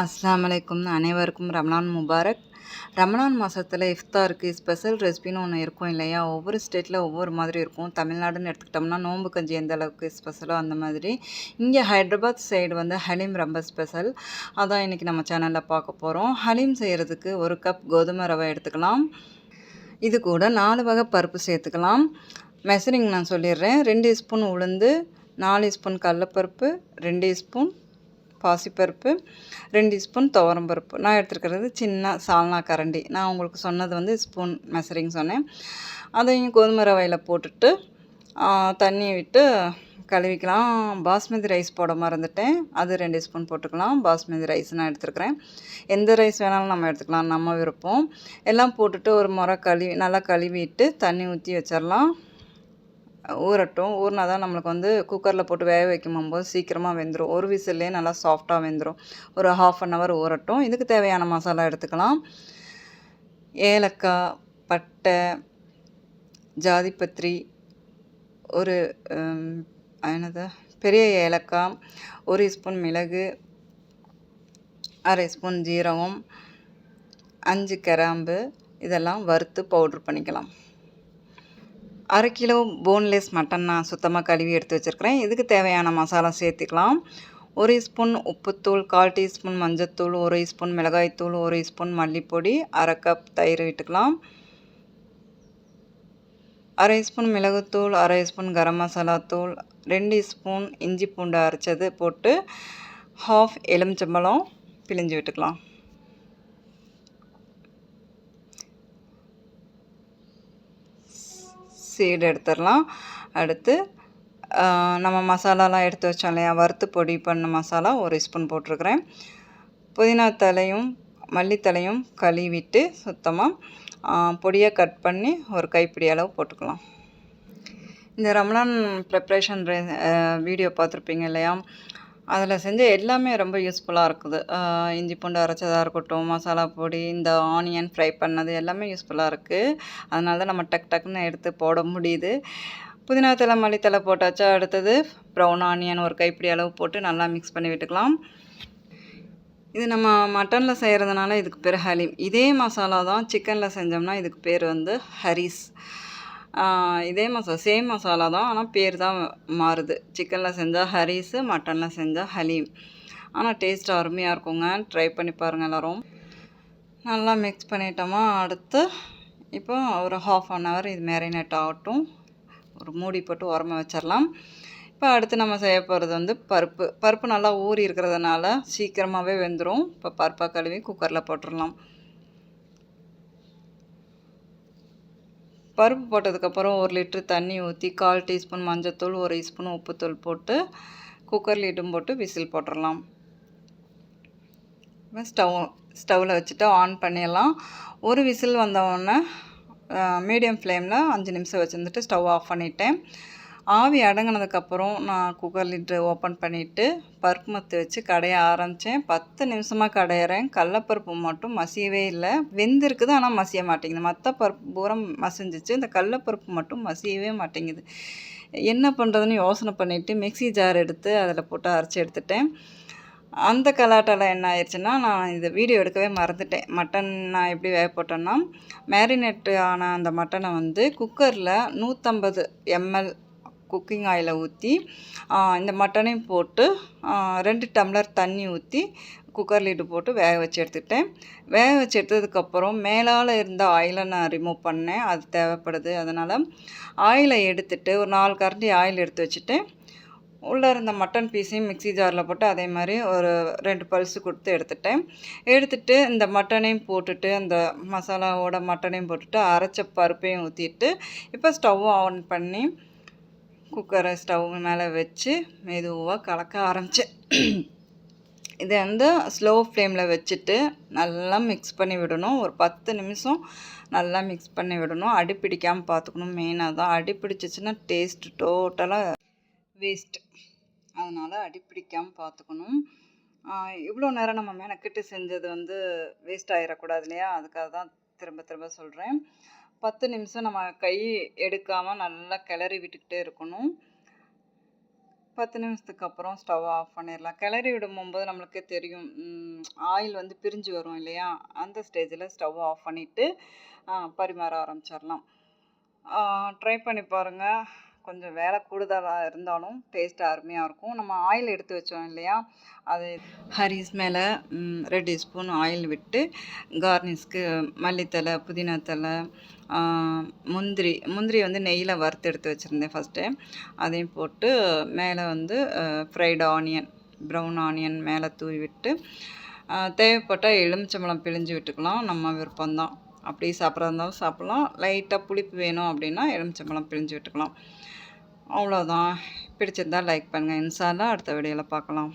அஸ்ஸலாமு அலைக்கும். அனைவருக்கும் ரமலான் முபாரக். ரமலான் மாதத்தில் இஃப்தாருக்கு ஸ்பெஷல் ரெசிபின்னு ஒன்று இருக்கும் இல்லையா? ஒவ்வொரு ஸ்டேட்டில் ஒவ்வொரு மாதிரி இருக்கும். தமிழ்நாடுன்னு எடுத்துக்கிட்டோம்னா நோம்பு கஞ்சி எந்த அளவுக்கு ஸ்பெஷலோ அந்த மாதிரி இங்கே ஹைதராபாத் சைடு வந்து ஹலீம் ரொம்ப ஸ்பெஷல். அதான் இன்றைக்கி நம்ம சேனலில் பார்க்க போகிறோம். ஹலீம் செய்கிறதுக்கு 1 கப் கோதுமை ரவை எடுத்துக்கலாம். இது கூட 4 வகை பருப்பு சேர்த்துக்கலாம். மெஷரிங் நான் சொல்லிடுறேன். 2 ஸ்பூன் உளுந்து, 4 ஸ்பூன் கடலப்பருப்பு, 2 ஸ்பூன் பாசிப்பருப்பு, 2 ஸ்பூன் துவரம்பருப்பு. நான் எடுத்துருக்கிறது சின்ன சால்னா கரண்டி. நான் உங்களுக்கு சொன்னது வந்து ஸ்பூன் மெஷரிங் சொன்னேன். அதையும் கோதுமை ரவையில் போட்டுட்டு தண்ணி விட்டு கழுவிக்கலாம். பாஸ்மதி ரைஸ் போட மறந்துட்டேன், அது 2 ஸ்பூன் போட்டுக்கலாம். பாஸ்மதி ரைஸ் நான் எடுத்துருக்கிறேன். எந்த ரைஸ் வேணாலும் நம்ம எடுத்துக்கலாம், நம்ம விருப்பம். எல்லாம் போட்டுட்டு ஒரு முறை நல்லா கழுவிட்டு தண்ணி ஊற்றி வச்சிடலாம். ஊறட்டும். ஊறினா தான் நம்மளுக்கு வந்து குக்கரில் போட்டு வேக வைக்கும்போது சீக்கிரமாக வெந்துடும். ஒரு விசில்லே நல்லா சாஃப்டாக வெந்துடும். ஒரு 1/2 hour ஊறட்டும். இதுக்கு தேவையான மசாலா எடுத்துக்கலாம். ஏலக்காய், பட்டை, ஜாதிப்பத்திரி, ஒரு பெரிய ஏலக்காய், 1 ஸ்பூன் மிளகு, 1/2 ஸ்பூன் ஜீரகம், 5 கிராம்பு, இதெல்லாம் வறுத்து பவுட்ரு பண்ணிக்கலாம். 1/2 கிலோ போன்லெஸ் மட்டன் நான் சுத்தமாக கழுவி எடுத்து வச்சுருக்கிறேன். இதுக்கு தேவையான மசாலா சேர்த்துக்கலாம். 1 ஸ்பூன் உப்புத்தூள், 1/4 டீஸ்பூன் மஞ்சத்தூள், 1 ஸ்பூன் மிளகாய்த்தூள், 1 ஸ்பூன் மல்லிப்பொடி, 1/2 கப் தயிர் விட்டுக்கலாம். 1/2 ஸ்பூன் மிளகுத்தூள், 1/2 ஸ்பூன் கரம் மசாலா தூள், 2 ஸ்பூன் இஞ்சி பூண்டு அரைச்சது போட்டு 1/2 எலுமிச்சம்பழம் பிழிஞ்சு விட்டுக்கலாம். சீடு எடுத்துடலாம். அடுத்து நம்ம மசாலாலாம் எடுத்து வச்சோம் இல்லையா, வறுத்து பொடி பண்ண மசாலா 1 ஸ்பூன் போட்டிருக்கிறேன். புதினா தலையும் மல்லித்தலையும் கழுவிட்டு சுத்தமாக பொடியாக கட் பண்ணி ஒரு கைப்பிடி அளவு போட்டுக்கலாம். இந்த ரமலான் ப்ரிப்ரேஷன் வீடியோ பார்த்துருப்பீங்க இல்லையா, அதில் செஞ்ச எல்லாமே ரொம்ப யூஸ்ஃபுல்லாக இருக்குது. இஞ்சி பூண்டு அரைச்சதாக இருக்கட்டும், மசாலா பொடி, இந்த ஆனியன் ஃப்ரை பண்ணது எல்லாமே யூஸ்ஃபுல்லாக இருக்குது. அதனால தான் நம்ம டக்குன்னு எடுத்து போட முடியுது. புதினா தலை மல்லித்தலை போட்டாச்சா, அடுத்தது ப்ரௌன் ஆனியன் ஒரு கைப்பிடி அளவு போட்டு நல்லா மிக்ஸ் பண்ணி விட்டுக்கலாம். இது நம்ம மட்டனில் செய்கிறதுனால இதுக்கு பேர் ஹலீம். இதே மசாலா தான் சிக்கனில் செஞ்சோம்னா இதுக்கு பேர் வந்து ஹரீஸ். இதே சேம் மசாலா தான், ஆனால் பேர் தான் மாறுது. சிக்கனில் செஞ்சால் ஹரீஸு, மட்டனில் செஞ்சால் ஹலீம். ஆனால் டேஸ்ட் அருமையாக இருக்குங்க. ட்ரை பண்ணி பாருங்கள் எல்லோரும். நல்லா மிக்ஸ் பண்ணிட்டோமா, அடுத்து இப்போ ஒரு 1/2 hour இது மேரினேட் ஆகட்டும். ஒரு மூடி போட்டு உரமா வச்சிடலாம். இப்போ அடுத்து நம்ம செய்ய போகிறது வந்து பருப்பு நல்லா ஊறி இருக்கிறதுனால சீக்கிரமாகவே வெந்துடும். இப்போ பருப்பாக கழுவி குக்கரில் போட்டுடலாம். பருப்பு போட்டதுக்கப்புறம் 1 லிட்டர் தண்ணி ஊற்றி 1/4 டீஸ்பூன் மஞ்சத்தூள், 1 ஸ்பூன் உப்புத்தூள் போட்டு குக்கர் லிட்டும் போட்டு விசில் போட்டுடலாம். ஸ்டவ்வில் வச்சுட்டு ஆன் பண்ணிடலாம். ஒரு விசில் வந்தவுடனே மீடியம் ஃப்ளேமில் 5 நிமிஷம் வச்சுருந்துட்டு ஸ்டவ் ஆஃப் பண்ணிட்டேன். ஆவி அடங்கினதுக்கப்புறம் நான் குக்கர் லிட்ரு ஓப்பன் பண்ணிவிட்டு பருப்பு மத்து வச்சு கடைய ஆரம்பித்தேன். 10 நிமிஷமாக கடையிறேன். கடலப்பருப்பு மட்டும் மசியவே இல்லை. வெந்திருக்குது, ஆனால் மசிய மாட்டேங்குது. மற்ற பருப்பு பூரா மசிஞ்சிச்சு, இந்த கடலப்பருப்பு மட்டும் மசியவே மாட்டேங்குது. என்ன பண்ணுறதுன்னு யோசனை பண்ணிவிட்டு மிக்ஸி ஜார் எடுத்து அதில் போட்டு அரைச்சி எடுத்துட்டேன். அந்த கலாட்டால் என்ன ஆயிடுச்சுன்னா, நான் இந்த வீடியோ எடுக்கவே மறந்துட்டேன். மட்டன் நான் எப்படி வேக போட்டேன்னா, மேரினேட் ஆன அந்த மட்டனை வந்து குக்கரில் 150 ml குக்கிங் ஆயிலை ஊற்றி இந்த மட்டனையும் போட்டு 2 டம்ளர் தண்ணி ஊற்றி குக்கர் லிட்டு போட்டு வேக வச்சு எடுத்துக்கிட்டேன். வேக வச்சு எடுத்ததுக்கப்புறம் மேலால் இருந்த ஆயிலை நான் ரிமூவ் பண்ணேன். அது தேவைப்படுது. அதனால் ஆயிலை எடுத்துகிட்டு ஒரு 4 கரண்டி ஆயில் எடுத்து வச்சுட்டு உள்ளே இருந்த மட்டன் பீஸையும் மிக்ஸி ஜாரில் போட்டு அதே மாதிரி ஒரு 2 பல்ஸு கொடுத்து எடுத்துட்டு இந்த மட்டனையும் போட்டுட்டு அந்த மசாலாவோட மட்டனையும் போட்டுட்டு அரைச்ச பருப்பையும் ஊற்றிட்டு இப்போ ஸ்டவ் ஆன் பண்ணி குக்கரை ஸ்டவ் மேலே வச்சு மெதுவாக கலக்க ஆரம்பித்தேன். இதை வந்து ஸ்லோ ஃப்ளேமில் வச்சுட்டு நல்லா மிக்ஸ் பண்ணி விடணும். ஒரு 10 நிமிஷம் நல்லா மிக்ஸ் பண்ணி விடணும். அடி பிடிக்காமல் பார்த்துக்கணும். மெயினாக தான் அடி பிடிச்சிச்சின்னா டேஸ்ட்டு டோட்டலாக வேஸ்ட். அதனால் அடி பிடிக்காமல் பார்த்துக்கணும். இவ்வளோ நேரம் நம்ம மெனக்கிட்டு செஞ்சது வந்து வேஸ்ட் ஆகிடக்கூடாது இல்லையா, அதுக்காக தான் திரும்ப சொல்கிறேன். 10 நிமிஷம் நம்ம கை எடுக்காமல் நல்லா கிளறி விட்டுக்கிட்டே இருக்கணும். 10 நிமிஷத்துக்கு அப்புறம் ஸ்டவ் ஆஃப் பண்ணிடலாம். கிளறி விடும்போது நம்மளுக்கே தெரியும். ஆயில் வந்து பிரிஞ்சு வரும் இல்லையா? அந்த ஸ்டேஜில் ஸ்டவ் ஆஃப் பண்ணிவிட்டு பரிமாற ஆரம்பிச்சிடலாம். ட்ரை பண்ணி பாருங்கள். கொஞ்சம் வேலை கூடுதலாக இருந்தாலும் டேஸ்ட் அருமையாக இருக்கும். நம்ம ஆயில் எடுத்து வச்சோம் இல்லையா? அது ஹரிஸ் மேலே 2 டீஸ்பூன் ஆயில் விட்டு கார்னிஷ்க்கு மல்லித்தழை, புதினா தழை, முந்திரி வந்து நெய்யில் வறுத்து எடுத்து வச்சுருந்தேன் ஃபஸ்ட்டு. அதையும் போட்டு மேலே வந்து ஃப்ரைடு ஆனியன், ப்ரௌன் ஆனியன் மேலே தூவி விட்டு தேவைப்பட்டால் எலுமிச்சம்பழம் பிழிஞ்சு விட்டுக்கலாம். நம்ம விருப்பம்தான். அப்படியே சாப்பிட்றதா இருந்தாலும் சாப்பிட்லாம். லைட்டாக புளிப்பு வேணும் அப்படின்னா எலுமிச்சம்பழம் பிழிஞ்சு விட்டுக்கலாம். அவ்வளோதான். பிடிச்சிருந்தா லைக் பண்ணுங்கள். இன்ஷா அல்லாஹ் அடுத்த வீடியோவில் பார்க்கலாம்.